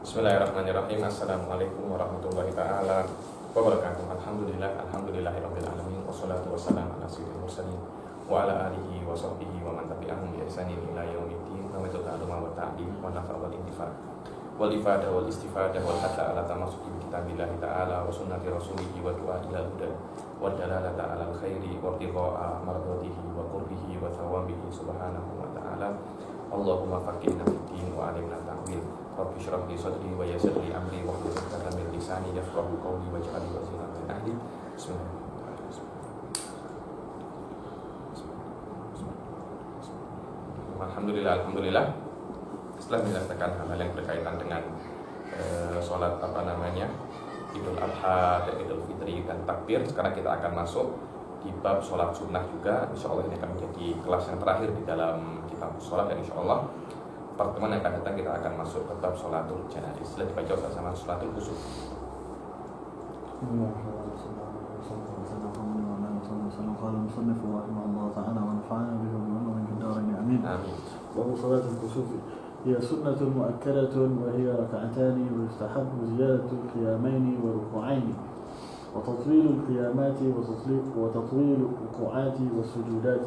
Bismillahirrahmanirrahim. Assalamualaikum warahmatullahi ta'ala wabarakatuh. Alhamdulillahirabbil alamin. Wassalatu wassalamu ala sayyidil mursalin wa ala alihi wa sahbihi wa man tabi'ahum bi ihsanin ila yaumiddin. Nawaitu ta'alluma wa ta'lim wa nafa'a wal intifa' wal ifadah wal istifadah wal hatta ala tamassuki bi kitabillahi ta'ala wa sunnati rasulihi wa du'a ila huda wa dalalata ala al-khairi wa irtiqa'a mardatihi wa qurbihi wa thawabihi subhanahu wa ta'ala. Allahumma faqihna fid din wa 'allimna ta'wil. Rabbi shrah li sadri wa yassir li amri wa hlul 'uqdatam min lisani yafqahu qawli waj'al li waziran min ahli. Alhamdulillah. Setelah menyelesaikan hal-hal yang berkaitan dengan sholat Idul Adha dan Idul Fitri dan takbir, sekarang kita akan masuk di bab sholat sunnah juga. Insya Allah ini akan menjadi kelas yang terakhir di dalam kitab sholat, dan insya Allah pertemuan yang akan datang kita akan masuk ke bab sholatul janazah. Setelah dibaca bersama sholatul kusuf. Amin. وهو صلاة الكسوف هي سنة مؤكدة وهي ركعتان ويستحب زيادة القيامين والركوعين وتطويل القيامات وتطويل الركوعات والسجودات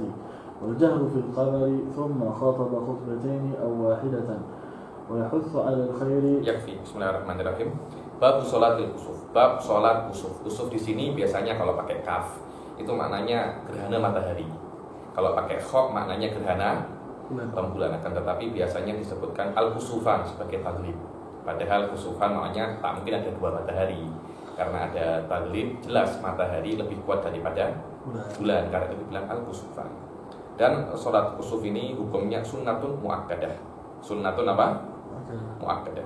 والجهر في القمر ثم خاطب خطبتين أو واحدة ويحث على الخير. Yakfi. Bismillahirrahmanirrahim. Bab sholatul kusuf. Bab sholat kusuf. Kusuf di sini biasanya kalau pakai kaf itu maknanya gerhana matahari. Kalau pakai kha maknanya gerhana rembulan. Akan tetapi biasanya disebutkan al-kusufan sebagai taglib. Padahal kusufan maknanya tak mungkin ada dua matahari. Karena ada taglib, jelas matahari lebih kuat daripada bulan. Karena itu dibilang al-kusufan. Dan sholat kusuf ini hukumnya sunnatun muakkadah. Sunnatun apa? Muakkadah.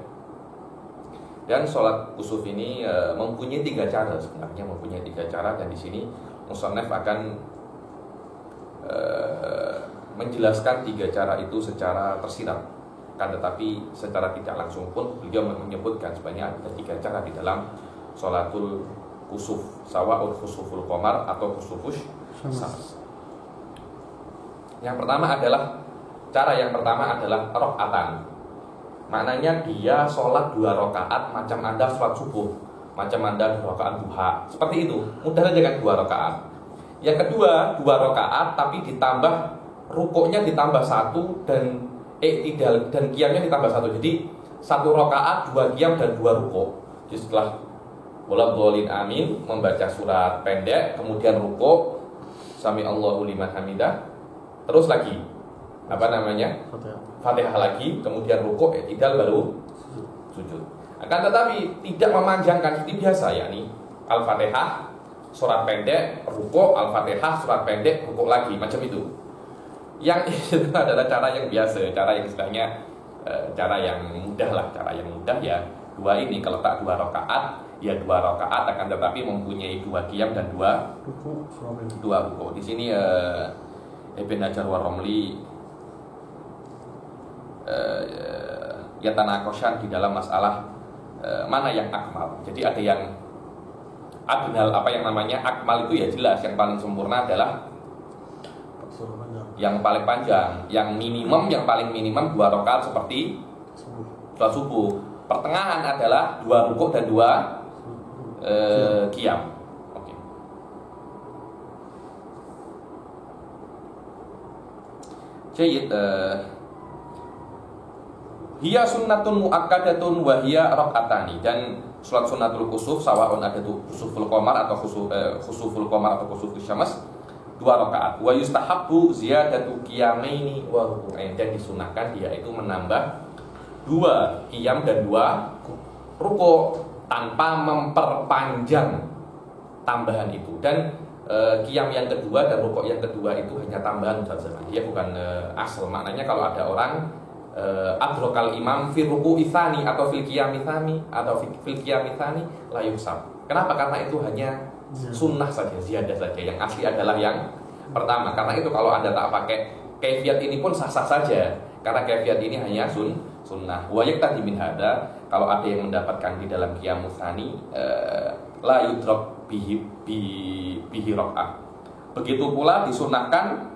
Dan sholat kusuf ini mempunyai tiga cara sebenarnya, mempunyai tiga cara, dan di sini musannaf akan menjelaskan tiga cara itu secara tersirat. Kan tetapi secara tidak langsung pun beliau menyebutkan sebanyak ada tiga cara di dalam sholatul kusuf, sawa'ul khusuful qamar atau khusufus syams. Yang pertama adalah rakaatan. Maknanya dia sholat 2 rakaat macam Anda sholat subuh, macam Anda 2 rakaat duha. Seperti itu, mudah saja kan 2 rakaat. Yang kedua 2 rakaat tapi ditambah rukuknya ditambah 1 dan i'tidal dan qiyamnya ditambah 1. Jadi 1 rakaat 2 qiyam dan 2 rukuk. Jadi setelah waladzolin amin membaca surat pendek, kemudian rukuk sami Allahu liman hamidah, terus lagi Fatihah lagi, kemudian rukuk, i'tidal, baru sujud. Akan tetapi tidak memanjangkan seperti biasa, yakni Al-Fatihah surat pendek, rukuk, Al-Fatihah surat pendek, rukuk lagi, macam itu. Yang itu adalah cara yang biasa, cara yang istilahnya cara yang mudah lah, cara yang mudah ya. 2 ini kalau tak 2 rakaat, ya 2 rakaat, akan tetapi mempunyai 2 qiyam dan 2 rukuk. Di sini Ibn Hajar wa Romli yatanaqasyan di dalam masalah mana yang akmal. Jadi ada yang adnal, apa yang namanya akmal itu ya jelas yang paling sempurna adalah yang paling panjang, yang paling minimum 2 rakaat seperti sholat subuh. Pertengahan adalah 2 rukuk dan 2 qiyam. Oke. Jayyid. Hiya sunnatun muakkadatun wa hiya rakaatani. Dan sholat sunnatul kusuf sawaun ada tuh khusuful qamar atau khusuful qamar atau khusufus syams 2 rakaat. Wa yustahabbu ziyadatu qiyamaini wa ruku'ain, dan disunahkan dia itu menambah 2 qiyam dan 2 rukuk tanpa memperpanjang tambahan itu. Dan qiyam yang kedua dan rukuk yang kedua itu hanya tambahan saja. Dia bukan asal. Maknanya kalau ada orang adrokal imam fil ruku'i tsani atau fil qiyami tsani atau fil qiyami tsani la yusab. Kenapa? Karena itu hanya sunnah saja, ziyadah saja. Yang asli adalah yang pertama. Karena itu kalau Anda tak pakai kaifiat ini pun sah-sah saja. Karena kaifiat ini hanya sunnah. Wa yaktadi min hada, kalau ada yang mendapatkan di dalam qiyamus tsani la yudrak bihi rakaah. Begitu pula disunahkan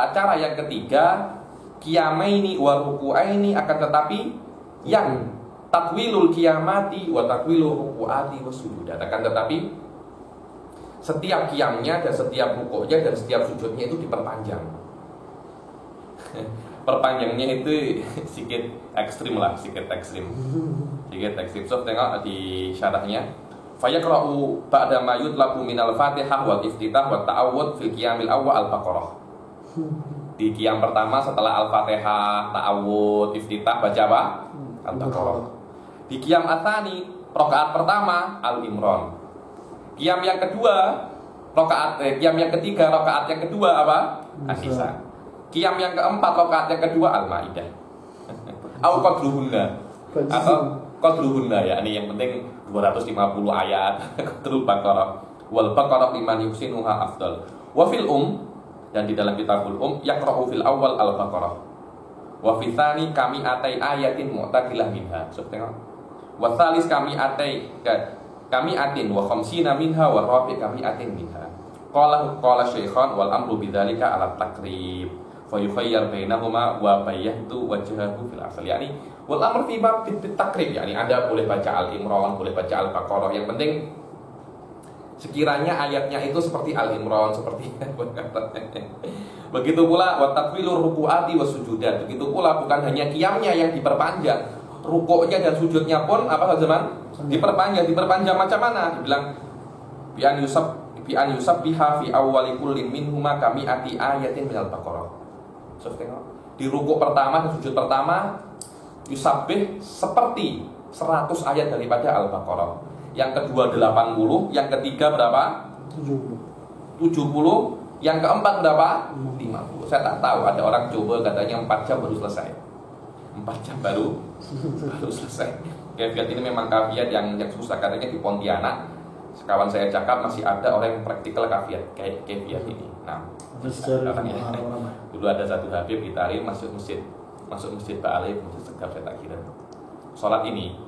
cara yang ketiga qiyamaini wa ruku'aini, akan tetapi yang takwilul qiyamati wa takwilul ruku'ati wa sujudat. Akan tetapi setiap qiyamnya dan setiap rukuknya dan setiap sujudnya itu diperpanjang. Perpanjangnya itu sedikit ekstrim lah, sedikit ekstrim. So tengok di syarahnya. Fayaqra'u ba'da ma yutlabu minal Fatihah wal iftitah wa ta'awud fil qiyamil awwal al-Baqarah. Di qiyam pertama setelah Al-Fatihah, ta'awud, iftitah baca apa? Al-Baqarah. Di qiyam atsani, rakaat pertama Al-Imran. Qiyam yang kedua, qiyam yang ketiga, rakaat yang kedua apa? An-Nisa. Qiyam yang keempat, rakaat yang kedua Al-Maidah. Au qadruhunna. Atau qadruhunna, ya ini yang penting 250 ayat. Qadrul Baqarah. Wal Baqarah liman yuhsinuha afdal. Wa fil dan di dalam kitabul yaqra'u fil awal Al-Baqarah. Wa fi tsani kami atai ayatin mu'taqilah minha. Tengok. Wa tsalis kami atin wa khamsina minha wa rabi kami atin minha. Qala syaikhan wal amru bidzalika ala takrib. Fa yukhayyar bainahuma wa bayyatu wajhahu fil asal. Yani wal amr fi bab takrib, yani Anda boleh baca Al-Imran, boleh baca Al-Baqarah. Yang penting sekiranya ayatnya itu seperti Al-Imran, seperti begitu pula wa takwilur ruku'ati wa sujudat. Begitu pula bukan hanya qiyamnya yang diperpanjang, rukuknya dan sujudnya pun apa zaman diperpanjang macam mana? Dibilang bi an yusabbiha fi awwali kullin minhuma kami ati ayatin minal Baqarah. So, tengok. Di rukuk pertama dan sujud pertama yusabbih seperti 100 ayat daripada Al-Baqarah. Yang kedua 80, yang ketiga berapa? 70. Yang keempat berapa? 50. Saya tak tahu, ada orang coba katanya 4 jam baru selesai. 4 jam baru selesai. Kafiat ini memang kafiat yang susah, katanya di Pontianak. Sekawan saya cakap masih ada orang yang praktikal kafiat kayak kafiat ini. Nah, katanya dulu ada satu Habib di Tarim masuk masjid Pak Alif, masjid Segaf saya tak kira. Sholat ini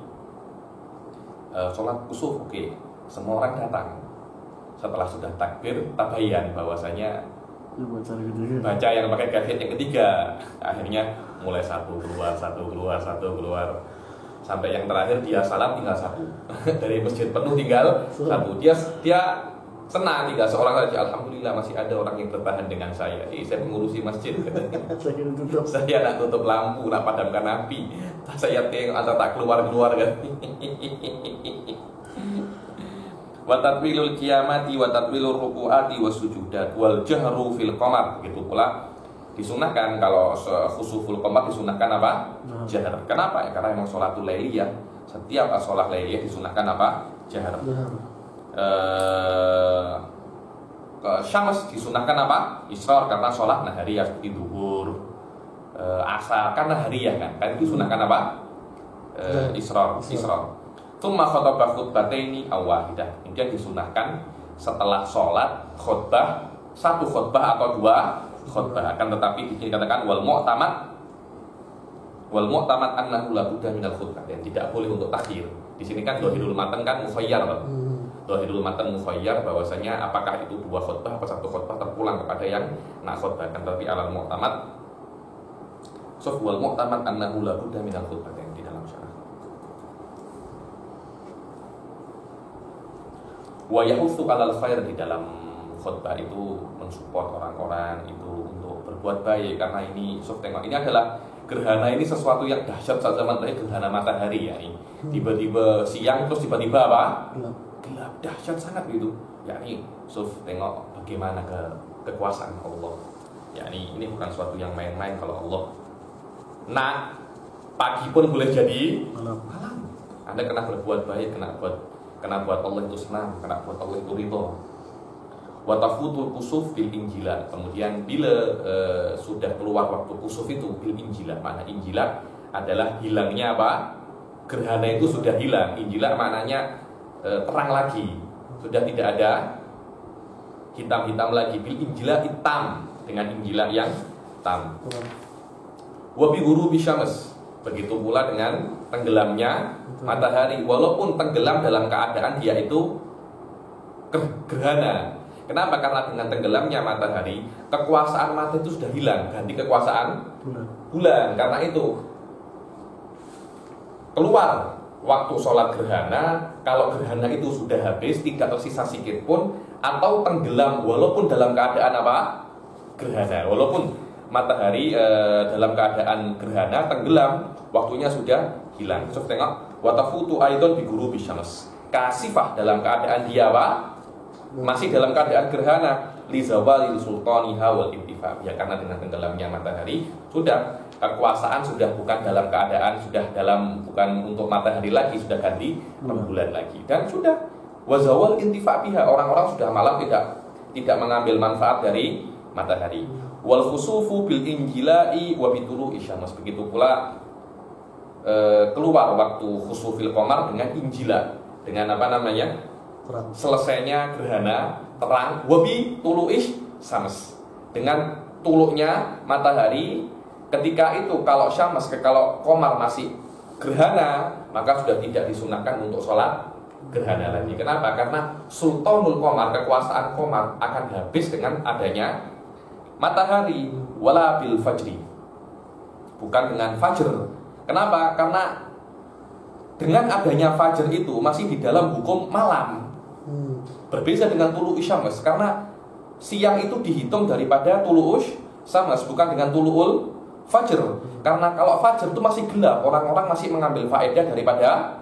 sholat kusuf, oke. Semua orang datang. Setelah sudah takbir, tabayan bahwasanya baca yang pakai kafiat yang ketiga. Akhirnya mulai satu keluar sampai yang terakhir dia salam tinggal satu. Dari masjid penuh tinggal satu. Dia senang tinggal seorang saja. Alhamdulillah masih ada orang yang bertahan dengan saya. Saya mengurusi masjid. Saya nak tutup lampu, nak padamkan api. Saya tengok asal tak keluar kan. Wa tatwilul qiyamati wa tatwilur ruku'ati wa sujudat wal jahru fil qamar. Begitu pula disunahkan kalau khusuful qamar disunahkan apa? Jahar. Kenapa? Ya karena memang sholatul lailiyah. Setiap sholat lailiyah disunahkan apa? Jahar. Syams disunahkan apa? Israr karena sholat nahariyah seperti zuhur, asar karena nahariyah kan itu disunahkan apa? Israr. Tsumma khutbah khutbataini aw wahidah. Kemudian disunahkan setelah sholat khutbah, satu khutbah atau dua khutbah. Akan tetapi dikatakan wal mu'tamad annahu la budda minal khutbah, dan tidak boleh untuk takhir. Di sini kan dohirul matan kan mukhayyar. Dohirul matan mukhayyar bahwasanya apakah itu dua khutbah atau satu khutbah terpulang kepada yang nak khutbah. Kan tapi alal mu'tamad wal mu'tamad annahu la budda minal khutbah, yang di dalam syarah. Wa yahutsu 'alal khair, di dalam khutbah itu mensupport orang-orang itu untuk berbuat baik, karena ini tengok, ini adalah gerhana, ini sesuatu yang dahsyat saat zaman terakhir, gerhana matahari ya ini. Tiba-tiba siang terus tiba-tiba apa? Gelap, dahsyat sangat gitu. Ya ini tengok bagaimana kekuasaan Allah. Ya ini bukan sesuatu yang main-main kalau Allah. Nah, pagi pun boleh jadi malam. Anda kena berbuat baik, kena buat Allah itu senang, kena buat Allah itu ridho. Wa tafutul kusuf bil injilat. Kemudian bila sudah keluar waktu kusuf itu bil injilat. Makna injilat adalah hilangnya apa? Gerhana itu sudah hilang. Injilat maknanya terang lagi. Sudah tidak ada hitam-hitam lagi. Bil injilat hitam, dengan injilat yang hitam. Wa bi ghurubi syams. Begitu pula dengan tenggelamnya matahari, walaupun tenggelam dalam keadaan dia itu gerhana. Kenapa? Karena dengan tenggelamnya matahari, kekuasaan matahari itu sudah hilang, ganti kekuasaan bulan. Karena itu keluar waktu sholat gerhana, kalau gerhana itu sudah habis, tidak tersisa sedikit pun, atau tenggelam walaupun dalam keadaan apa? Gerhana. Walaupun matahari dalam keadaan gerhana tenggelam, waktunya sudah hilang. Coba tengok, watafutu aidon bi ghurubi syams. Kasifah dalam keadaan dia apa? Masih dalam keadaan gerhana, li zawalil sultaniha wal intifa. Ya karena dengan tenggelamnya matahari sudah kekuasaan sudah bukan dalam keadaan bukan untuk matahari lagi, sudah ganti rembulan lagi, dan sudah wazawal intifa biha, orang-orang sudah malam tidak mengambil manfaat dari matahari. Wal khusufu bil injilai wa bitulu'i syams. Begitu pula keluar waktu khusufil qamar dengan injila, dengan apa namanya? Selesainya gerhana terang, wa bitulu'i syams, dengan tuluknya matahari. Ketika itu kalau syams, kalau qamar masih gerhana, maka sudah tidak disunahkan untuk sholat gerhana lagi. Kenapa? Karena sultanul qamar, kekuasaan qamar akan habis dengan adanya matahari. Wala bil fajri, bukan dengan fajr. Kenapa? Karena dengan adanya fajr itu masih di dalam hukum malam. Berbeda dengan tulu'us syams, karena siang itu dihitung daripada tulu'us syams, bukan dengan tulu'ul fajr. Karena kalau fajr itu masih gelap, orang-orang masih mengambil faedah daripada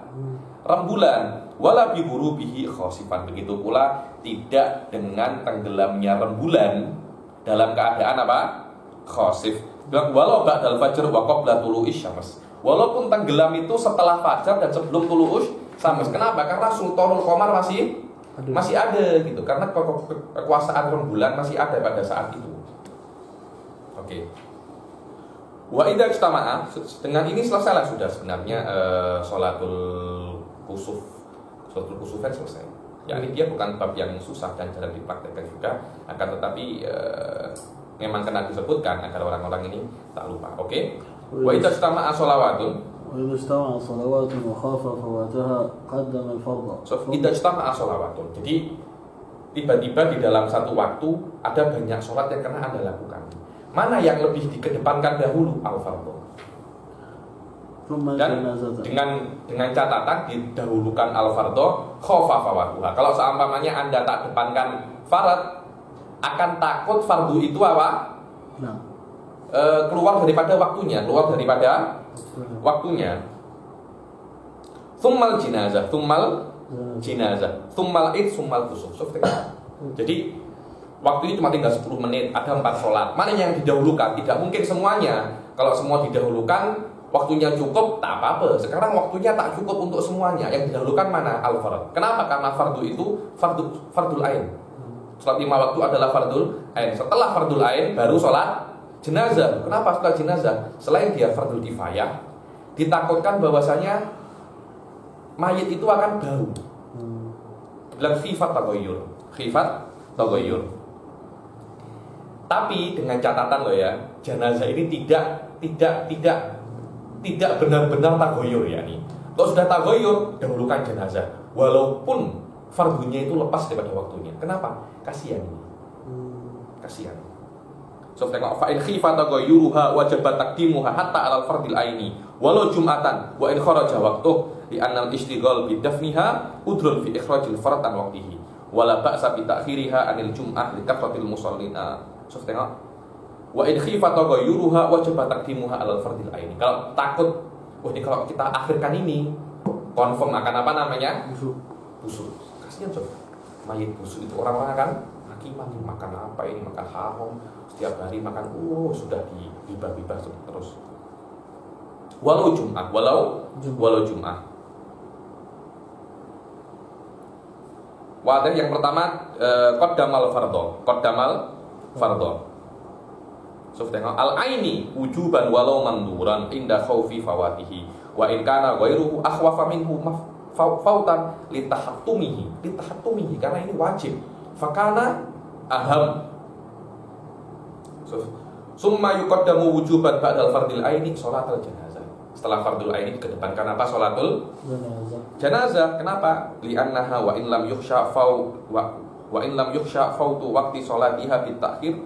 rembulan. Wala bi ghurubihi khasifan. Begitu pula tidak dengan tenggelamnya rembulan dalam keadaan apa? Khasif. Walau ba'dal fajr wa qabla tulu'is syams. Walaupun tenggelam itu setelah fajar dan sebelum tulu'us syams. Kenapa? Karena sultanul qamar masih ada gitu. Karena kekuasaan rembulan masih ada pada saat itu. Oke. Wa idza ijtama'a, dengan ini selesailah sudah sebenarnya sholatul kusuf kan selesai. Ya, ini dia bukan bab yang susah dan jarang dipraktekkan juga, akan tetapi memang kena disebutkan agar orang-orang ini tak lupa. Oke. Wa idza ijtama'a sholawatun, wa idza ijtama'a sholawatun wa khafa fawataha qaddama al-fardha. So, idza ijtama'a sholawatun. Jadi tiba-tiba di dalam satu waktu ada banyak sholat yang kena Anda lakukan. Mana yang lebih dikedepankan dahulu? Al-fardhu. Dan dengan catatan didahulukan al-fardhu khafa fawatuha. Kalau seumpamanya Anda tak depankan farad, akan takut fardu itu apa? Keluar daripada waktunya, Tsummal jinazah, tsummal id, tsummal kusuf. Jadi waktu ini cuma tinggal 10 menit, ada 4 sholat. Mana yang didahulukan? Tidak mungkin semuanya. Kalau semua didahulukan, waktunya cukup, tak apa-apa. Sekarang waktunya tak cukup untuk semuanya. Yang didahulukan mana? Al-fard. Kenapa? Karena fardu itu fardul ain. Sholat 5 waktu adalah fardul ain. Setelah fardul ain, baru sholat jenazah. Kenapa setelah jenazah? Selain dia fardul kifayah, ditakutkan bahwasanya mayit itu akan bau. Bilang khifat taghayyur. Tapi dengan catatan loh ya, jenazah ini tidak benar-benar taghayyur ya nih. Kalau sudah taghayyur, dahulukan jenazah. Walaupun fardunya itu lepas daripada waktunya. Kenapa? Kasihan ini. Kasihan. So tengok fa in khifa taghayyuruha wajibat taqdimuha hatta 'alal fardil aini walau jum'atan wa in kharaja waqtuh li anna al-ishtighal bi dafniha udrun fi ikhrajil fard an waqtihi wala ba'sa bi ta'khiriha 'anil jum'ah li kathratil musallina. So tengok wa in khifa taghayyuruha wajibat taqdimuha 'alal fardil aini. Kalau takut, wah ini kalau kita akhirkan ini confirm akan apa namanya? Busuk. Kasihan coba. Mayit busuk itu orang-orang akan makan apa ini, makan haram setiap hari, makan sudah dibah-bibah terus. Walau Jumat. Wadah yang pertama qaddamal fardho. So tengok al-aini wujuban walau manduran inda khaufi fawatihi wa in kana ghairuhu akhwafa minhu fautan litahattumihi karena ini wajib. Fakana aham. Summa yuqaddamu wujuban ba'dal fardil aini sholatul janazah. Setelah fardul aini dikedepankan apa? Sholatul janazah. Kenapa? Li'annaha wa in lam yukhsha fautu waqti sholatiha bitakhir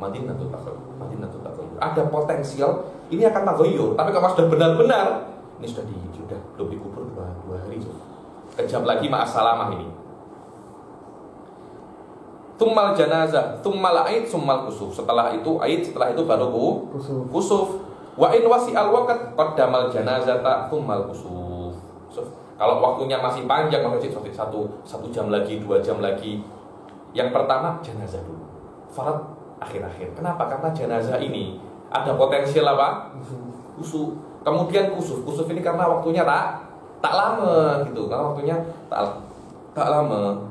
madinatu taghayyur. Ada potensial ini akan taghayyur, tapi kalau sudah benar-benar ini sudah jam lagi ma'as-salamah ini. Tsummal janazah, tsummal aid, tsummal kusuf. Setelah itu aid, setelah itu baru kusuf. Wa in wasi'al waqt qaddamal janazata tsummal kusuf. Kalau waktunya masih panjang, maka satu jam lagi, 2 jam lagi. Yang pertama jenazah dulu. Farad akhir-akhir. Kenapa? Karena jenazah ini ada potensial apa? Kusuf. Kemudian kusuf. Kusuf ini karena waktunya tak lama gitu. Karena waktunya tak lama.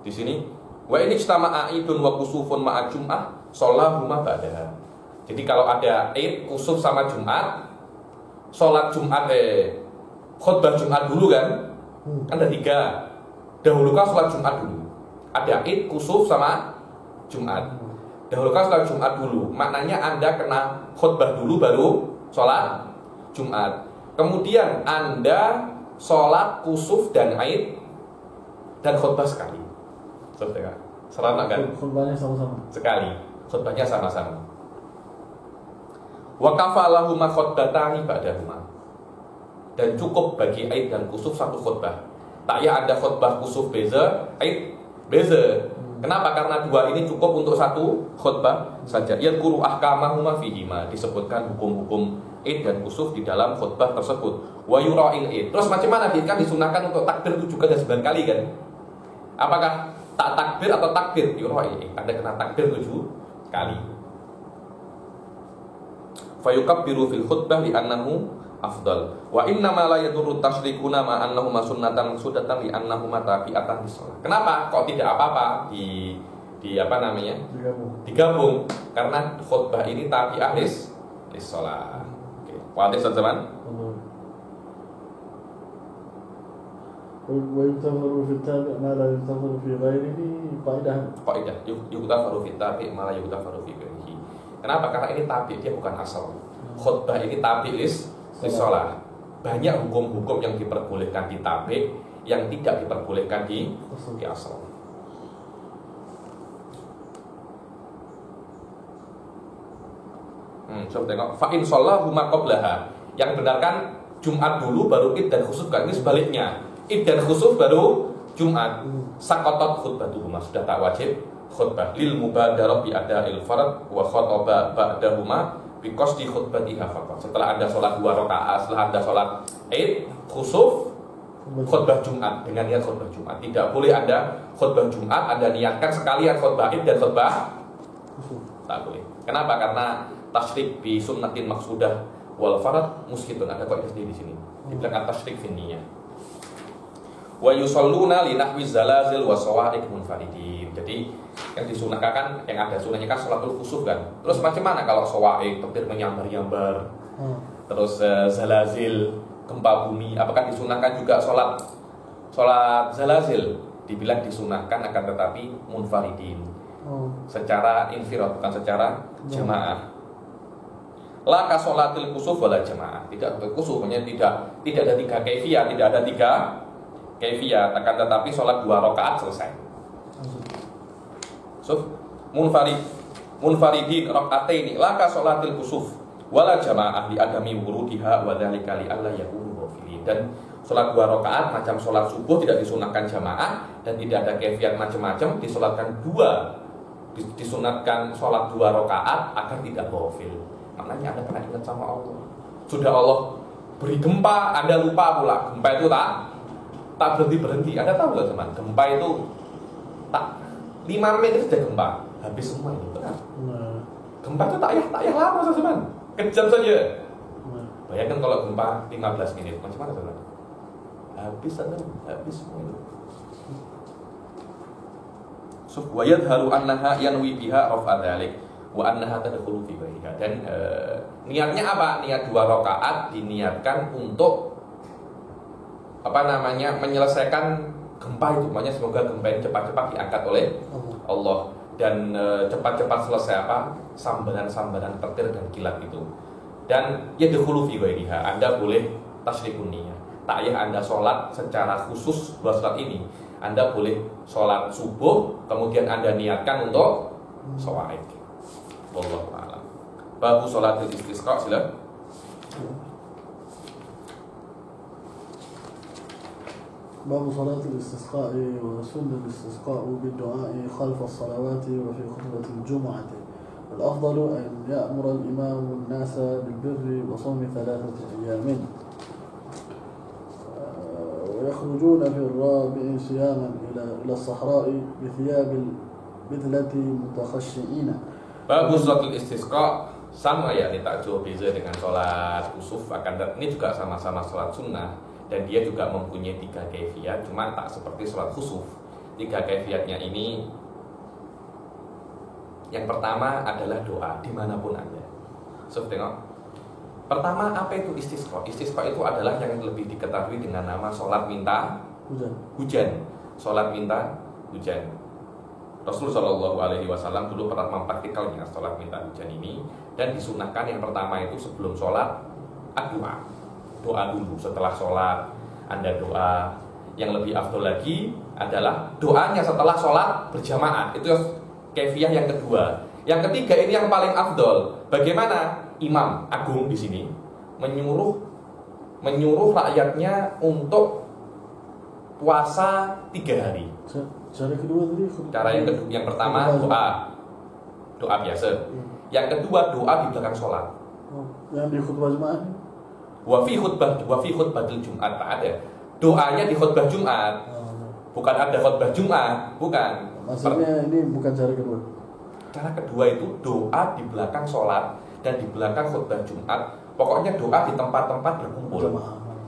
Di sini wa ini ijtama'a idun wa kusufun ma'a jum'ah sholahuma ba'daha. Jadi kalau ada id, kusuf sama Jumat, sholat Jumat khutbah Jumat dulu kan? Kan ada 3. Dahulukan sholat Jumat dulu. Ada id, kusuf sama Jumat. Dahulukan sholat Jumat dulu. Maknanya Anda kena khutbah dulu baru sholat Jumat. Kemudian Anda sholat kusuf dan id dan khutbah sekali. Serana kan? Khutbahnya sama-sama. Sekali. Khutbahnya sama-sama. Wa kafalahuma khutbatani ba'dahuma. Dan cukup bagi aid dan kusuf 1 khutbah. Tak ya ada khutbah kusuf beza, aid beza. Kenapa? Karena 2 ini cukup untuk 1 khutbah saja. Yadhkuru ahkamahuma fihima, disebutkan hukum-hukum aid dan kusuf di dalam khutbah tersebut. Wa yura'il aid. Terus macam mana? Kan disunahkan untuk takbir itu juga ada 9 kali kan? Apakah tak takbir atau takbir? Yura'il aid. Anda kena takbir 7 kali. Fayukabbiru fil khutbah li'annahu afdal. Wa inna ma la yadurru tasyrikuna ma annahuma sunnatan sudatan li'annahuma tabi'atan lis-shalah. Kenapa kok tidak apa-apa di apa namanya? Digabung. Karena khutbah ini tabi'ah lis-shalah. Oke. Wadih teman-teman? Wa yutafaru fi tabi' ma la yutafaru fi ghairihi qaidah yutafaru fi tabi' ma la yutafaru fi ghairihi. Kenapa? Karena ini tabi', dia bukan asal. Khutbah ini tabi' lis-shalah. Banyak hukum-hukum yang diperbolehkan di tabi', yang tidak diperbolehkan di asal. Coba tengok. Fa in shallahu ma qablaha. Yang benar kan Jumat dulu baru id dan khusuf kan? Ini sebaliknya. Id dan khusuf baru Jumat. Saqatat khutbatuhuma, sudah tak wajib khutbah. Lil mubadarah bi ada'il farad wa khataba ba'dahuma bi qasdi khutbatiha faqat. Setelah Anda sholat 2 rakaat, setelah Anda sholat id, khusuf, khutbah Jumat dengan niat khutbah Jumat. Tidak boleh Anda khutbah Jumat Anda niatkan sekalian khutbah id dan khutbah khusuf. Tak boleh. Kenapa? Karena tasyrik bi sunnatin maksudah wal farad muskitun. Ada kok di sini. Dibilang tasyrik fi niyyah. Wa yusalluna li nahwi zalazil wa sawa'iq munfaridin. Jadi yang disunahkan kan, yang ada sunahnya kan sholatul khusuf kan. Terus macam mana kalau sawa'iq, petir menyambar-nyambar, terus zalazil, gempa bumi, apakah disunahkan juga sholat zalazil? Dibilang disunahkan, akan tetapi munfaridin, secara infirad, bukan secara jamaah. La ka sholatil khusuf wala jamaah. Tidak khusuf, tidak ada 3 kaifiyah, tidak ada 3 kaifiyah, akan tetapi sholat 2 rakaat selesai. Munfaridin raka'ataini la ka sholatil khusuf wala jamaah li adami wurudiha wa dzalika li alla yakunu ghafilin. Dan sholat 2 rakaat macam sholat subuh tidak disunahkan jamaah dan tidak ada kaifiyat macam-macam, disunatkan sholat 2 rakaat agar tidak ghafil. Maknanya Anda pernah ingat sama Allah. Sudah Allah beri gempa, Anda lupa pula. Gempa itu tak berhenti. Anda tahu nggak teman? Gempa itu tak 5 menit sudah gempa, habis semua itu benar. Gempa itu tak payah lama teman, kejam saja. Bayangkan kalau gempa 15 menit, macam mana teman? Habis semua itu. Wa yadharu annaha yanwi biha rafa dzalik wa annaha tadkhulu fi bahiha. Dan niatnya apa? Niat 2 rakaat diniatkan untuk menyelesaikan gempa itu. Makanya semoga gempa ini cepat-cepat diangkat oleh Allah dan cepat-cepat selesai sambaran-sambaran petir dan kilat itu. Dan yadkhulu fi ghairiha, Anda boleh tasyrikun niyyah. Tak payah Anda sholat secara khusus 2 sholat ini. Anda boleh sholat subuh kemudian Anda niatkan untuk shawaid. Wallahu a'lam. Babu sholatil istisqa, sila. باب صلاة الاستسقاء وسنة الاستسقاء بالدعاء خلف الصلوات وفي خطبة الجمعة. الأفضل أن يأمر الإمام الناس بالبر وصوم 3 أيام ويخرجون في الرابع صياما إلى الصحراء بثياب البذلة متخشعين. Bab sholatul istisqa sama ya, ini tak jauh beza dengan sholat kusuf. Ini juga sama-sama sholat sunnah dan dia juga mempunyai 3 kaifiat, cuma tak seperti sholat khusuf. 3 kaifiatnya ini, yang pertama adalah doa dimanapun Anda. So, tengok. Pertama, apa itu istisqa? Istisqa itu adalah yang lebih diketahui dengan nama sholat minta hujan. Sholat minta hujan. Rasul Shallallahu Alaihi Wasallam dulu pernah mempraktikalnya sholat minta hujan ini, dan disunahkan yang pertama itu sebelum sholat doa dulu. Setelah sholat Anda doa. Yang lebih afdol lagi adalah doanya setelah sholat berjamaah. Itu kaifiah yang kedua. Yang ketiga ini yang paling afdol. Bagaimana imam agung di sini menyuruh rakyatnya untuk puasa 3 hari. Cara kedua tadi? Cara yang pertama doa biasa. Yang kedua doa di belakang sholat. Yang di khutbah Jumat? Wa fi khutbatil Jumat, tak ada. Doanya di khutbah Jumat. Bukan ada khutbah Jumat, bukan. Maksudnya ini bukan cara kedua. Cara kedua itu doa di belakang sholat dan di belakang khutbah Jumat. Pokoknya doa di tempat-tempat berkumpul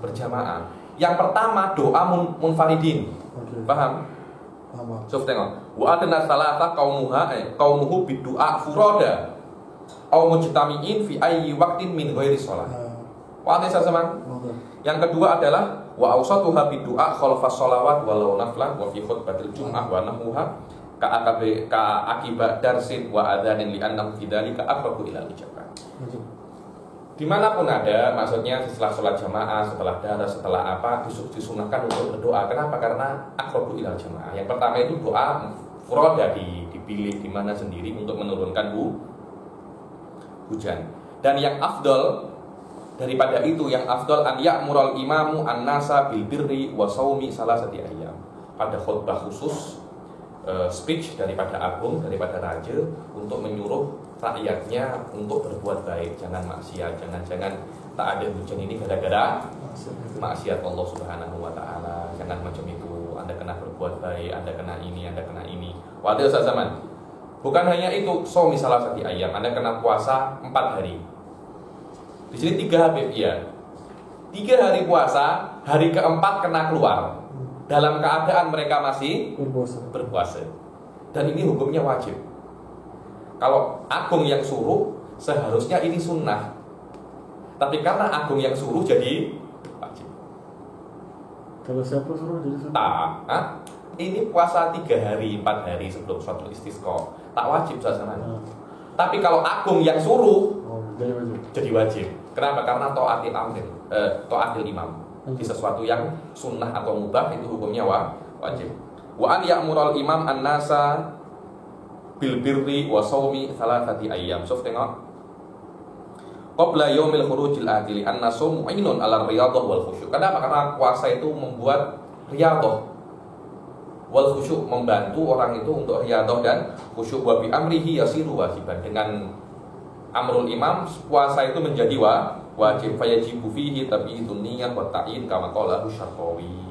berjamaah. Yang pertama doa munfaridin. Okay. Paham? Paham. Coba tengok. Wa adna salata qaumuhu bidu'a furada aw mujtami'in fi ayyi waqtin min ghairi shalah. Wa sama. Yang kedua adalah wa awsatuha bidu'a khalfas shalawat walau naflan wa fi khutbatil jum'ah wa nahmuha ka akibat darsin wa adzanin li annahu fi dzalika aqrabu ila al-ijabah. Dimanapun ada, maksudnya setelah sholat jamaah, setelah daras, setelah apa, disunahkan untuk berdoa. Kenapa? Karena aqrabu ila jamaah. Yang pertama itu doa furoda, dipilih di mana sendiri untuk menurunkan hujan. Dan yang afdol daripada itu, yang afdol an ya'mural imamu an-nasa bil birri wa shaumi salasati ayyam. Pada khutbah khusus, speech daripada agung, daripada raja, untuk menyuruh rakyatnya untuk berbuat baik, jangan maksiat, jangan tak ada hujan ini gara-gara maksiat Allah Subhanahu wa taala. Jangan macam itu. Anda kena berbuat baik, Anda kena ini, Anda kena ini. Wadil zaman. Bukan hanya itu, shaumi salasati ayyam, Anda kena puasa 4 hari. Di sini 3 Habib ya. 3 hari puasa, hari keempat kena keluar. Dalam keadaan mereka masih berpuasa. Dan ini hukumnya wajib. Kalau agung yang suruh, seharusnya ini sunnah. Tapi karena agung yang suruh jadi wajib. Kalau siapa suruh jadi sunnah? Ini puasa 3 hari, 4 hari sebelum sholatul istisqa. Tak wajib saja. Tapi kalau agung yang suruh, jadi wajib. Kenapa? Karena taatil imam. Di sesuatu yang sunnah atau mubah itu hukumnya wajib. Wa an ya'mural imam an-nasa bil birri wa shaumi 3 ayyam. So tengok. Qabla yaumil khurujil adili an-nasum ainun 'ala riyadhah wal khusyuk. Kenapa? Karena puasa itu membuat riyadhah wal khusyuk, membantu orang itu untuk riyadhah dan khusyuk. Wa bi amrihi yasiru wajiban. Dengan amrul imam, puasa itu menjadi wajib. Fayajibu fihi tabi'idun niyyah wa ta'yin kama qala Syarqawi.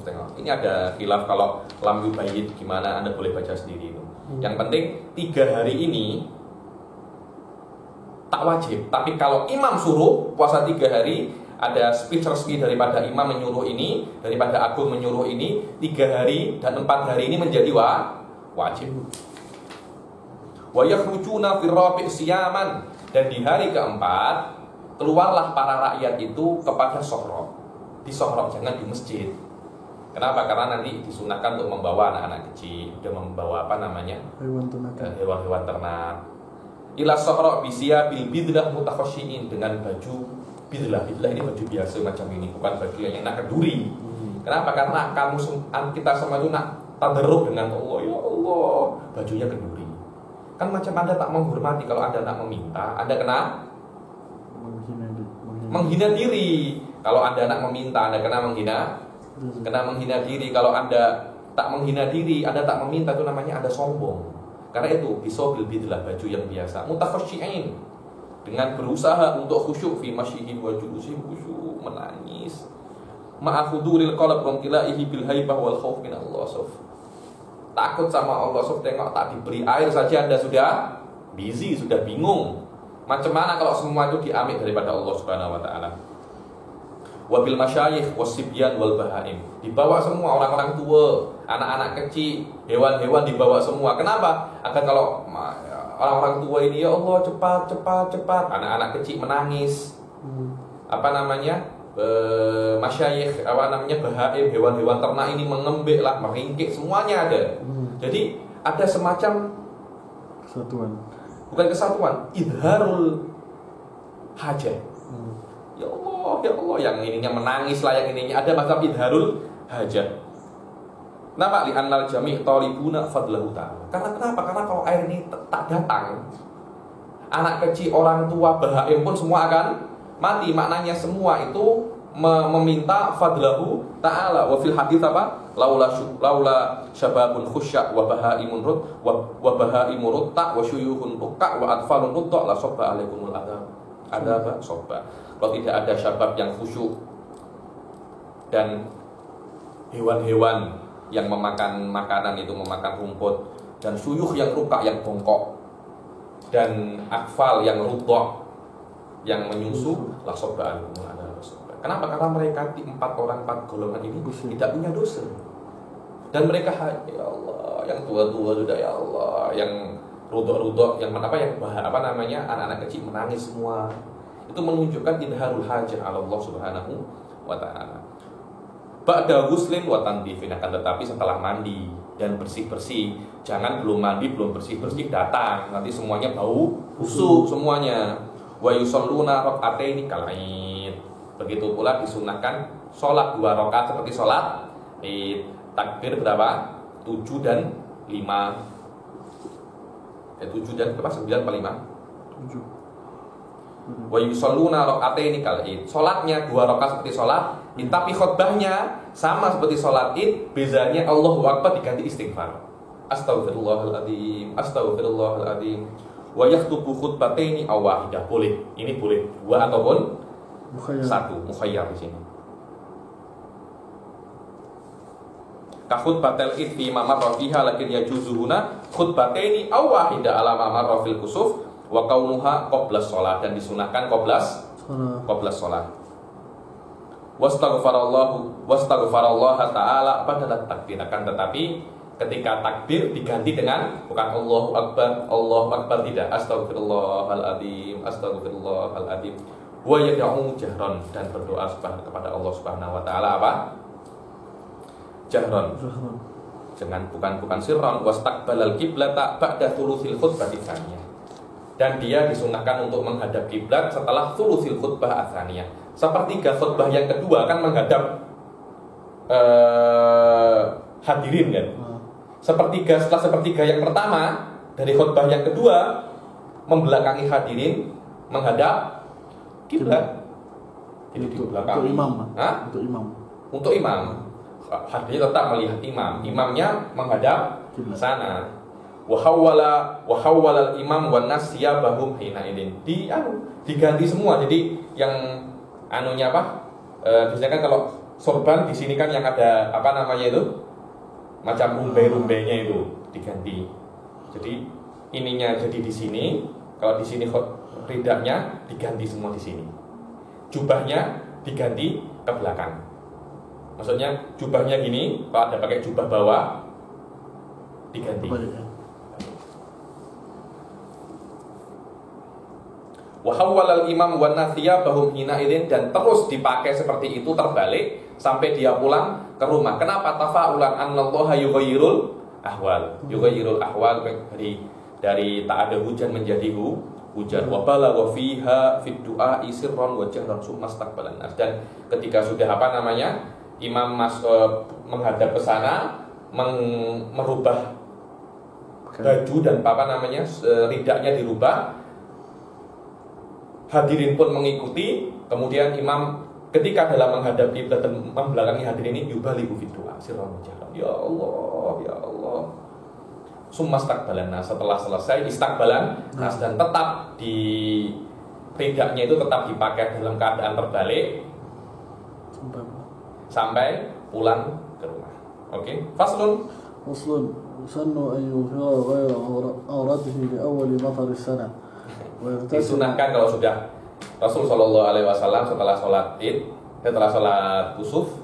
Tengok. Ini ada khilaf kalau lam yubayyid gimana, Anda boleh baca sendiri itu. Yang penting 3 hari ini tak wajib. Tapi kalau imam suruh puasa 3 hari, ada speech resmi daripada imam menyuruh ini, daripada agung menyuruh ini, 3 hari dan 4 hari ini menjadi wajib. Wa yakhrujuna fi rabi' siyaman, dan di hari keempat keluarlah para rakyat itu kepada sohrok. Di sohrok, jangan di masjid. Kenapa? Karena nanti disunahkan untuk membawa anak-anak kecil, dan membawa hewan-hewan ternak. Ila sohrok bisya bil bidlah mutakhasyiin, dengan baju bidlah. Bidlah ini baju biasa macam ini, bukan baju yang nak keduri. Kenapa? Karena kita semua itu nak tadarruk dengan Allah. Ya Allah, bajunya keduri. Kan macam Anda tak menghormati. Kalau Anda tak meminta, Anda kena menghina diri. Kalau Anda nak meminta, Anda kena menghina diri. Kalau Anda tak menghina diri, Anda tak meminta, itu namanya Anda sombong. Karena itu bisobil bidlah, baju yang biasa. Mutakhasyi'in, dengan berusaha untuk khusyuk fi masyihi wa julusi, khusyuk menangis. Ma'akhuduril qalb wa qilaihi bil haibah wal khauf min Allah. Takut sama Allah, tengok tak diberi air saja Anda sudah busy, sudah bingung. Macam mana kalau semua itu diambil daripada Allah Subhanahu wa taala? Wabil masyayikh wasibyan wal bahaim, dibawa semua, orang-orang tua, anak-anak kecil, hewan-hewan dibawa semua. Kenapa? Agar kalau orang-orang tua ini, ya Allah cepat, anak-anak kecil menangis. Masyayikh, bahaim, hewan-hewan ternak ini mengembik lah, meringkik, semuanya ada. Jadi ada semacam kesatuan. Bukan kesatuan, idharul hajat. Ya Allah, yang ininya menangis lah, yang ininya ada macam idharul hajat. Kenapa? Li'annal jami' talibuna fadlahu ta'ala. Kenapa? Karena kalau air ini tak datang, anak kecil, orang tua, bahaim pun semua akan mati. Maknanya semua itu meminta fadlahu ta'ala. Wa fil hadits apa? Laula syababun khusya' wa bahaimun rut wa bahaimur rutta' wa syuyuhun rukka' wa atfalun rutta' la sabba alaikumul adab. Ada sobba. Kalau tidak ada syabab yang khusyuk dan hewan-hewan yang memakan makanan itu, memakan rumput, dan suyuh yang ruka, yang bongkok, dan akfal yang rutok, yang menyusu, lah sobba alaikumul adab. Kenapa? Karena mereka 4 golongan ini tidak punya dosa. Dan mereka, ya Allah, yang tua-tua sudah, ya Allah, yang rudok-rudok, yang anak-anak kecil menangis semua. Itu menunjukkan idharul hajah ala Allah Subhanahu wa ta'ala. Ba'da ghuslin wa tandifin, akan tetapi setelah mandi dan bersih-bersih. Jangan belum mandi, belum bersih-bersih datang, nanti semuanya bau busuk semuanya. Wa yusalluna rak'ataini kalaid. Begitu pula disunahkan sholat 2 rakaat seperti sholat Id. Takbir berapa? 7 dan 5. 7 dan berapa? 9 apa 5? 7. Wa yusalluna rak'ataini kal Id. Salatnya 2 rakaat seperti salat Id, tapi khutbahnya sama seperti salat Id, bezanya Allahu Akbar diganti istighfar. Astaghfirullahaladzim, astaghfirullahaladzim. Wa yakhtubu khutbataini aw wahidah. Boleh. Ini boleh 2 ataupun 1, mukhayyar di sini. Ka khutbatil Id fi ma marra fiha lakin yajuzuhuna khutbataini aw wahidah ala ma marra fil kusuf wa kaunuha qabla shalah, dan disunahkan qabla shalah. Wastaghfarallah ta'ala pada takbir, akan tetapi ketika takbir diganti dengan bukan Allahu Akbar, tidak, astaghfirullahaladzim, astaghfirullahaladzim. Wa yad'u jahran, dan berdoa kepada Allah Subhanahu wa taala apa? Jahran. Bukan sirran. Wastaqbalal qiblata ba'da thuluthil khutbati tsaniyah. Dan dia disunahkan untuk menghadap kiblat setelah thuluthil khutbah atsaniyah. Sepertiga khutbah yang kedua kan menghadap hadirin kan. Setelah sepertiga yang pertama dari khutbah yang kedua membelakangi hadirin menghadap kiblat. Jadi di belakang untuk imam. Hadirin tetap melihat imam. Imamnya menghadap ke sana. Wa hawwala al-imam wan nas siyabahum hina idin. Diganti semua. Jadi yang anunya biasanya kan kalau sorban di sini kan yang ada macam rumbai-rumbainya itu diganti. Jadi ininya jadi di sini, kalau di sini ridaknya diganti semua di sini. Jubahnya diganti ke belakang. Maksudnya jubahnya gini, kalau ada pakai jubah bawah diganti. Wa hawwalal imam wan nathiya bahum hina idin, dan terus dipakai seperti itu terbalik sampai dia pulang ke rumah. Kenapa? Tafa'ulan annallaha yughayyirul ahwal. Yughayyirul ahwal, dari tak ada hujan menjadi hujan. Wa balagha fiha fid du'a sirran wa jahran summa istaqbalan nas. Dan ketika sudah imam menghadap ke sana, merubah baju dan ridaknya dirubah. Hadirin pun mengikuti, kemudian imam ketika dalam menghadap kiblat dan membelakangi hadirin ini yubaligu fi doa sirran jalan. Ya Allah, ya Allah. Summa istakbalan nas, setelah selesai istakbalan nas, dan tetap di ridaknya itu tetap dipakai dalam keadaan terbalik sampai pulang ke rumah. Oke, faslun. Sannu an yughira ghaira awratihi li awwali matar as-sana. Disunahkan kalau sudah Rasul Shallallahu Alaihi Wasallam setelah sholat id, setelah sholat kusuf,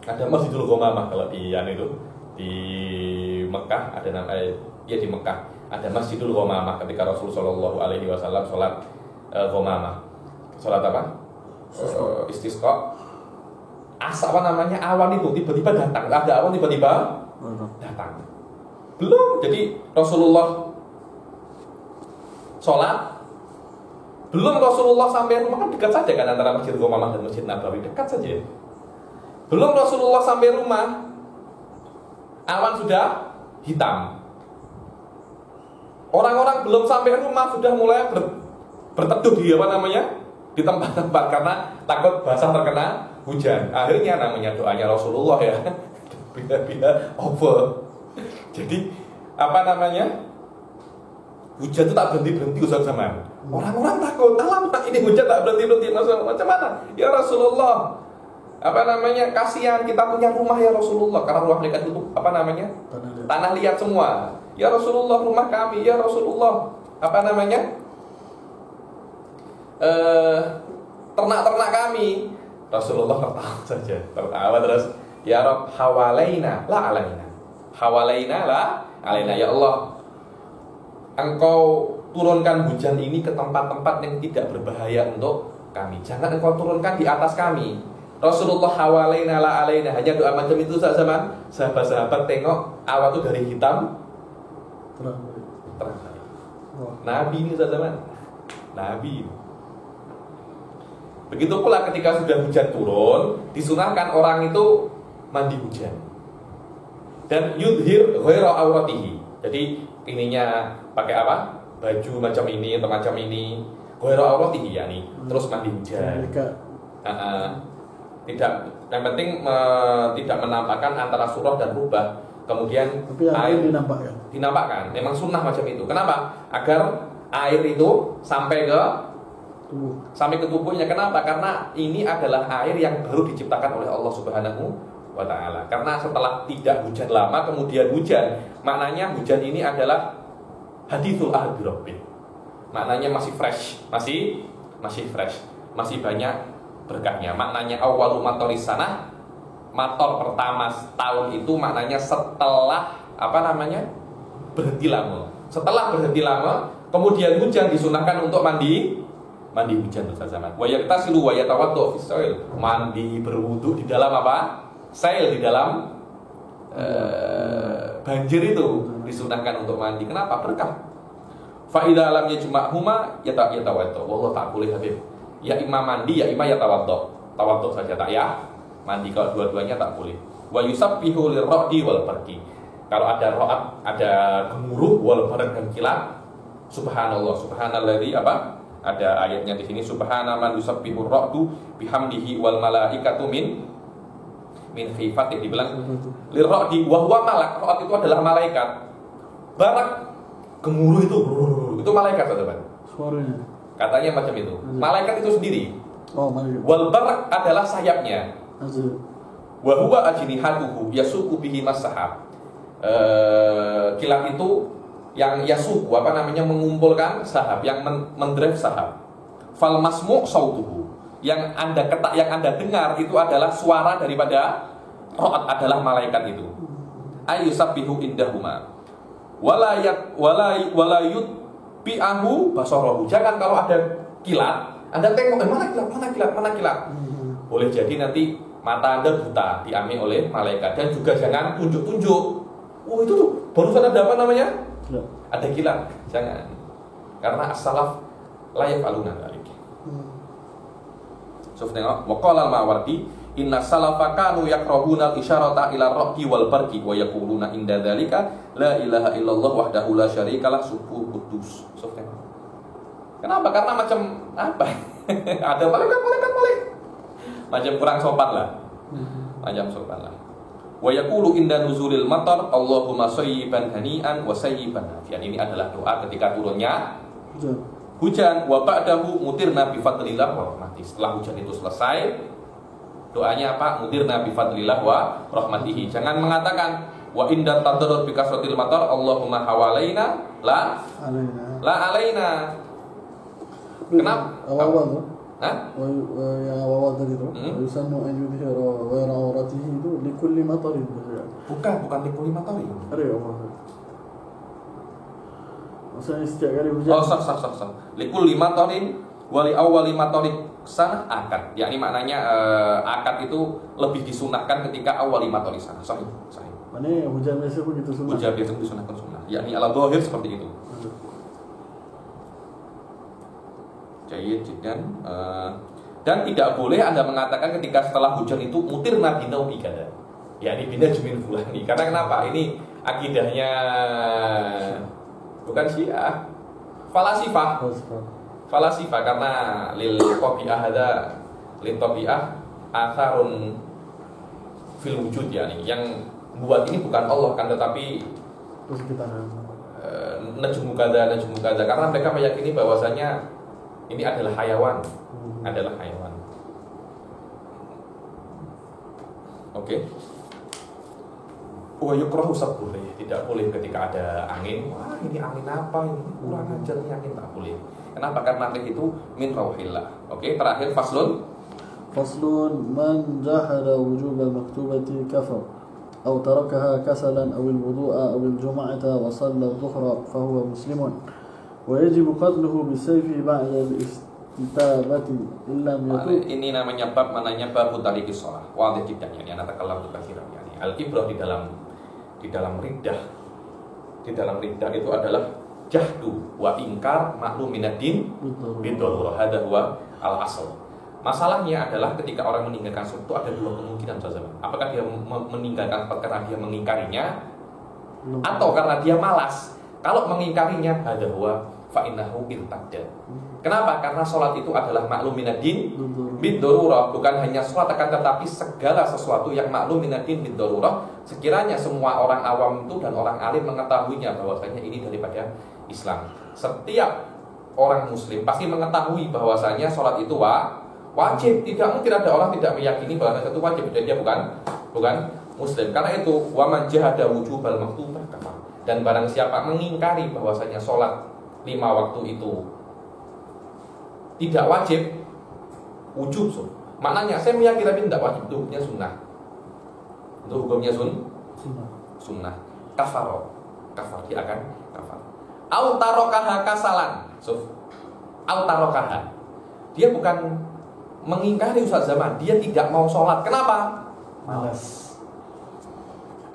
ada Masjidul Ghamamah. Kalau di itu di Mekah ada nama di Mekah ada Masjidul Ghamamah ketika Rasul Shallallahu Alaihi Wasallam sholat Ghamamah. Sholat apa? Istisqa. Awan itu tiba-tiba datang. Ada awan tiba-tiba datang. Belum. Jadi Rasulullah sholat, belum Rasulullah sampai rumah, kan dekat saja kan antara Masjid Ghamamah dan Masjid Nabawi, dekat saja. Belum Rasulullah sampai rumah, awan sudah hitam. Orang-orang belum sampai rumah sudah mulai berteduh di di tempat-tempat karena takut basah terkena hujan. Akhirnya namanya doanya Rasulullah ya, bila over. Jadi hujan itu tak berhenti-berhenti Ustaz zaman. Orang-orang takut, alamak ini hujan tak berhenti-berhenti. Macam mana? Ya Rasulullah, kasihan kita punya rumah ya Rasulullah. Karena rumah mereka itu tanah liat semua. Ya Rasulullah, rumah kami ya Rasulullah. Ternak-ternak kami. Rasulullah tertawa saja, tertawa terus. Ya Rabb, hawalaina la alaina. Hawalaina la alaina. Ya Allah, Engkau turunkan hujan ini ke tempat-tempat yang tidak berbahaya untuk kami. Jangan Engkau turunkan di atas kami. Rasulullah hawalaina la alaina. Hanya doa macam itu saja zaman. Sahabat-sahabat tengok awan itu dari hitam terang. Nabi ini saja zaman. Nabi. Begitu pula ketika sudah hujan turun, disunahkan orang itu mandi hujan. Dan yudhir ghaira auratihi. Jadi ininya pakai apa? Baju macam ini atau macam ini. Ghaira auratihi yakni terus mandi hujan. Tidak, yang penting tidak menampakkan antara surah dan rubah. Kemudian air dinampakkan. Memang sunnah macam itu. Kenapa? Agar air itu sampai ke tubuhnya. Kenapa? Karena ini adalah air yang baru diciptakan oleh Allah Subhanahu wa Ta'ala. Karena setelah tidak hujan lama kemudian hujan, maknanya hujan ini adalah hadithul ahad bi rabbih. Maknanya masih fresh, masih fresh, masih banyak berkahnya. Maknanya awwalu matoris sanah, mator pertama tahun itu maknanya setelah berhenti lama. Setelah berhenti lama, kemudian hujan, disunahkan untuk mandi hujan Ustaz zaman. Wa yaktasilu wa yatawaddu fi sail. Mandi berwudu di dalam apa? Sail, di dalam banjir itu disunahkan untuk mandi. Kenapa? Berkah. Fa idza lam yajma'huma yatawaddu. Wallahu tak boleh Habib. Ya imam mandi, ya imam yatawaddu. Tawaddu saja tak ya. Mandi kalau dua-duanya tak boleh. Wa yusabbihu lirra'di wal barqi. Kalau ada ra'ad, ada gemuruh wal barq dan kilat, subhanallah, subhanalladzi ada ayatnya di sini, subhanaman yusabbihu ra'du bihamdihi wal malaikatu min khifati. Dibilang lirra'di wa huwa malak. Ra'ad itu adalah malaikat. Barak gemuruh itu malaikat teman-teman. Suaranya. Katanya macam itu. Malaikat itu sendiri. Oh, malaikat. Wal barak adalah sayapnya. Wa huwa ajnihatuhu yasuqu bihi masahab. Kilat itu yang yasuqu mengumpulkan sahab, yang mendrive sahab. Fal masmu' sautuhu. Yang Anda dengar itu adalah suara daripada ra'ad, adalah malaikat itu. Ayyusabbihu indahuma. Walayut bi'ahu basarahu. Jangan kalau ada kilat, Anda tengok mana kilat. Boleh jadi nanti mata Anda buta, diambil oleh malaikat. Dan juga jangan tunjuk-tunjuk. Oh itu tuh barusan ada ada kilat. Jangan. Karena as-salaf la yaf'aluna dzalik. So tengok, waqala al-Mawardi, inna salafa kanu yakrahuna al-isyarata ila ar-ra'di wal barqi wa yaquluna inda dzalika la ilaha illallah wahdahu la syarikalah subuh qudus. Kenapa? Karena macam apa? Ada malaikat. Macam kurang sopan lah. Macam sopan lah. Wa yaqulu inda nuzulil matar Allahumma sayyiban hani'an wa sayyiban nafi'an. Ini adalah doa ketika turunnya hujan. Wa ba'dahu mutirna bi fadlillah wa rahmatih. Setelah hujan itu selesai, doanya apa? Mutirna bi fadlillah wa rahmatihi. Jangan mengatakan wa inda tadarrur bi kasratil matar Allahumma hawalaina la alaina. Kenapa? Yang awal tadi itu yusannu an yudhira ghayra awratihi itu likulli matarin. Bukan likulli matarin. Ada ya Allah. Maksudnya setiap kali hujan. Oh, sah. Likulli matarin wa li awwali matarik sana akad. Yakni maknanya akad itu lebih disunahkan ketika awwali matarik sana. Sahih. Mana hujan biasa pun itu sunnah. Hujan biasa pun disunahkan sunnah. Yakni ala dhahir seperti itu. Dan tidak boleh Anda mengatakan ketika setelah hujan itu mutir nabi naumi kada. Ya ini bina jumin fulani. Karena kenapa? Ini akidahnya bukan Syiah, falasifah karena lil tabi'ah atharun fil wujud, yani yang buat ini bukan Allah kan, tetapi najmu kada karena mereka meyakini bahwasanya ini adalah hayawan, Oke. Wa yukrahu sabbuh, tidak boleh ketika ada angin. Wah, ini angin apa ini? Kurang ajar ini angin, tak boleh. Kenapa? Karena angin itu min rauhillah. Oke, terakhir faslun man jahada wujub al-maktubati kafar aw tarakaha kasalan aw al-wudu'a aw al-jum'ata wa shalla adh-dhuhra fa huwa muslimun. ويجب قتله بالسيف بعد الاستتابة إلا يتوب. Ini namanya bab mananya bab tariqis shalah. Wadih jiddan, yani ana takallam katsiran, yani al-ibrah di dalam riddah itu adalah jahdu wa ingkar maklum minad-din biddarurah. Hada huwa al-asl. Masalahnya adalah ketika orang meninggalkan sesuatu ada dua kemungkinan saja. Apakah dia meninggalkan karena dia mengingkarinya atau karena dia malas? Kalau mengingkarinya hada huwa fa innahu irtadda. Kenapa? Karena sholat itu adalah maklum minad-din bid-darurah, bukan hanya sholat akan tetapi segala sesuatu yang maklum minad-din bid-darurah. Sekiranya semua orang awam itu dan orang alim mengetahuinya bahwasanya ini daripada Islam. Setiap orang muslim pasti mengetahui bahwasanya sholat itu wajib. Tidak mungkin ada orang tidak meyakini bahwa itu wajib dan dia bukan muslim. Karena itu wa man jahada wujubal maktubah kafar. Dan barang siapa mengingkari bahwasanya sholat 5 waktu itu tidak wajib, wujub maknanya saya meyakini tapi tidak wajib, itu hukumnya sunnah. Itu hukumnya sunnah. Kafar, dia akan kafar. Au tarokaha kasalan. Au tarokaha. Dia bukan mengingkari Ustaz Zaman, dia tidak mau sholat. Kenapa? Malas.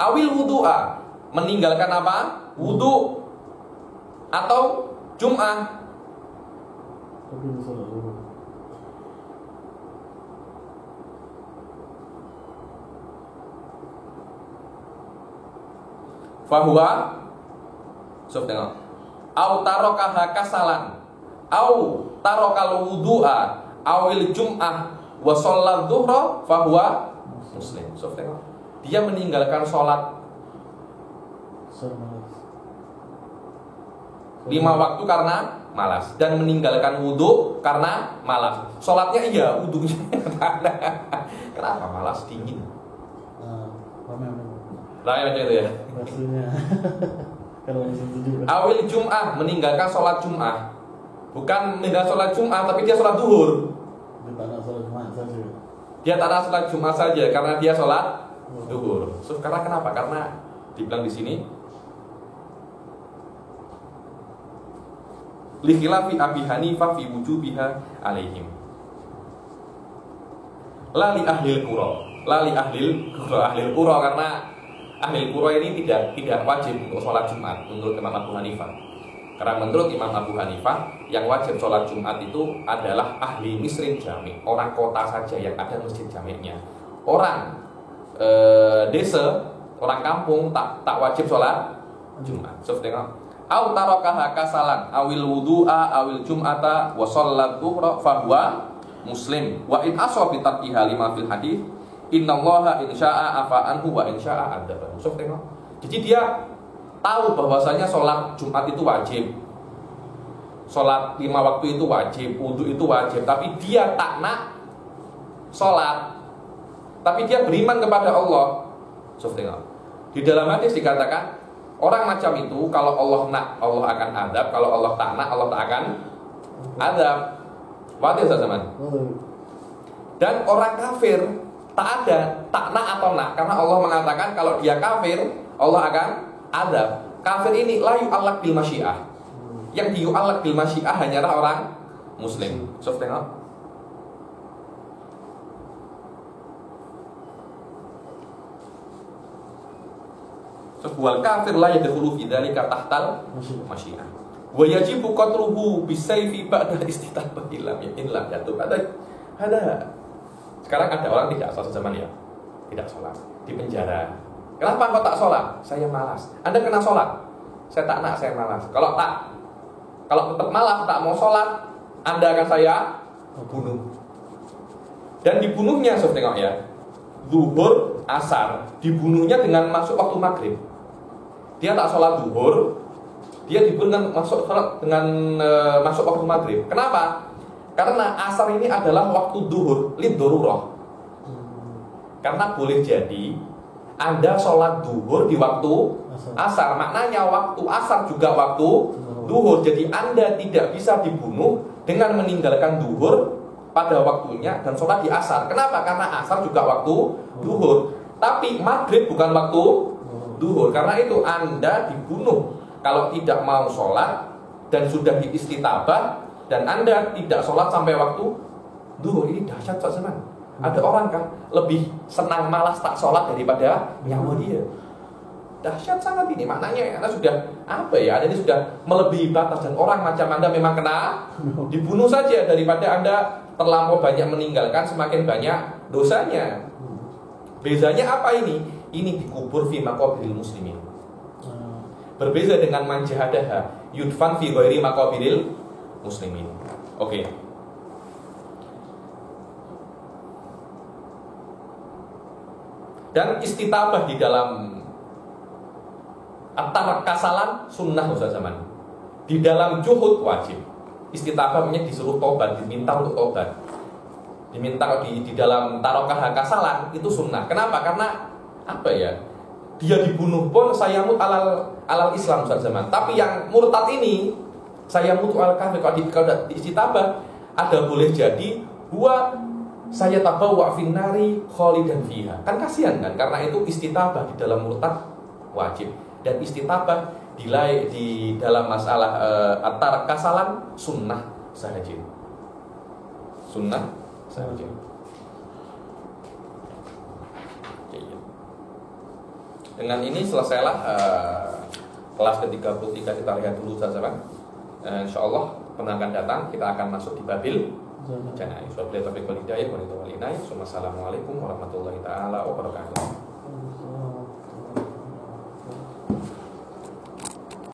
Awil wudu'a, meninggalkan apa? Wudu atau Jum'ah. Tapi sholat dulu. Fahuwa tengok. Au tarokaha kasalan, au tarokal wudu'a, awil Jum'ah wa sholat dhuhra fahuwa muslim. Tengok. Dia meninggalkan sholat 5 waktu karena malas dan meninggalkan wudhu karena malas. Sholatnya iya, wudhunya kenapa malas? Dingin. Lain aja itu ya. Maksudnya kalau setuju. Awil Jum'ah, meninggalkan sholat Jum'ah. Bukan meninggalkan sholat Jum'ah tapi dia sholat duhur. Dia tak nak sholat Jumat saja. Dia tak nak sholat Jumat saja karena dia sholat duhur. Karena kenapa? Karena dibilang di sini li khilafi Abi Hanifah fi wujubiha alaihim. La li ahlil qura. Ahlil qura karena ahlil qura ini tidak wajib untuk sholat Jumat menurut Imam Abu Hanifah. Karena menurut Imam Abu Hanifah yang wajib sholat Jumat itu adalah ahli misrin jami', orang kota saja yang ada masjid jami'nya. Orang desa, orang kampung tak wajib sholat Jumat. Tengok. Au tarakaha kasalan awil wudu'a awil jum'ata wa shollat dhuhra fahuwa Muslim. Wa in asra bi tarkiha lima fil hadis, innallaha in syaa'a afa anhu wa in syaa'a adzaba. So, tengok. Jadi dia tahu bahwasanya sholat Jumat itu wajib, sholat 5 waktu itu wajib, wudu itu wajib, tapi dia tak nak sholat, tapi dia beriman kepada Allah. So, tengok. Di dalam hadis dikatakan orang macam itu kalau Allah nak, Allah akan adab, kalau Allah tak nak, Allah tak akan adab. Wadah zaman. Dan orang kafir tak ada tak nak atau nak, karena Allah mengatakan kalau dia kafir Allah akan adab. Kafir ini la yu'allaq bil masyiah. Yang diu'allaq bil masyiah hanyalah orang Muslim. So, tengok. So, wal kafir la yadkhulu fi dzalika tahtal masyiah. Wa yajibu qatruhu bisayfi ba'da istitabah illa yatub. Ada. Sekarang ada orang tidak sholat zaman ya, tidak sholat, di penjara. Kenapa engkau tak sholat? Saya malas. Anda kena sholat? Saya tak nak, saya malas. Kalau tetap malas, tak mau sholat, Anda akan saya bunuh. Dan dibunuhnya, so, tengok ya, zuhur, asar, dibunuhnya dengan masuk waktu maghrib. Dia tak sholat zuhur, dia dibunuh dengan masuk waktu maghrib. Kenapa? Karena asar ini adalah waktu zuhur, lid darurah. Karena boleh jadi Anda sholat zuhur di waktu asar, maknanya waktu asar juga waktu zuhur. Jadi Anda tidak bisa dibunuh dengan meninggalkan zuhur pada waktunya dan sholat di asar. Kenapa? Karena asar juga waktu zuhur, tapi maghrib bukan waktu zuhur. Karena itu Anda dibunuh kalau tidak mau sholat dan sudah diistitabah, dan Anda tidak sholat sampai waktu zuhur. Ini dahsyat zaman. Ada orang kan lebih senang malas tak sholat daripada nyawa dia. Dahsyat sangat ini. Maknanya Anda sudah Anda ini sudah melebihi batas, dan orang macam Anda memang kena dibunuh saja daripada Anda terlampau banyak meninggalkan, semakin banyak dosanya. Bezanya apa ini? Ini dikubur fi maqabiril muslimin. Berbeza dengan man jahadaha yudfan fi ghairi maqabiril muslimin. Oke. Dan istitabah di dalam atar kasalan sunnah Ustaz zaman. Di dalam juhud wajib. Istitabahnya disuruh tobat, diminta untuk tobat. Diminta di dalam tarokah kasalan itu sunnah. Kenapa? Karena dia dibunuh pun saya mut alal Islam Ustaz zaman. Tapi yang murtad ini saya mut al kafir. Kalau di istitabah ada boleh jadi saya tabawwa finnari khalidan fiha. Kan kasihan kan? Karena itu istitabah di dalam murtad wajib, dan istitabah di dalam masalah atar kasalan sunnah sahaja. Sunnah sahaja. Dengan ini selesailah kelas ke-33. Kita lihat dulu saja. Insyaallah pekan akan datang kita akan masuk di babil janai. Wabillahi taufiq wal hidayah. Assalamualaikum warahmatullahi taala wabarakatuh.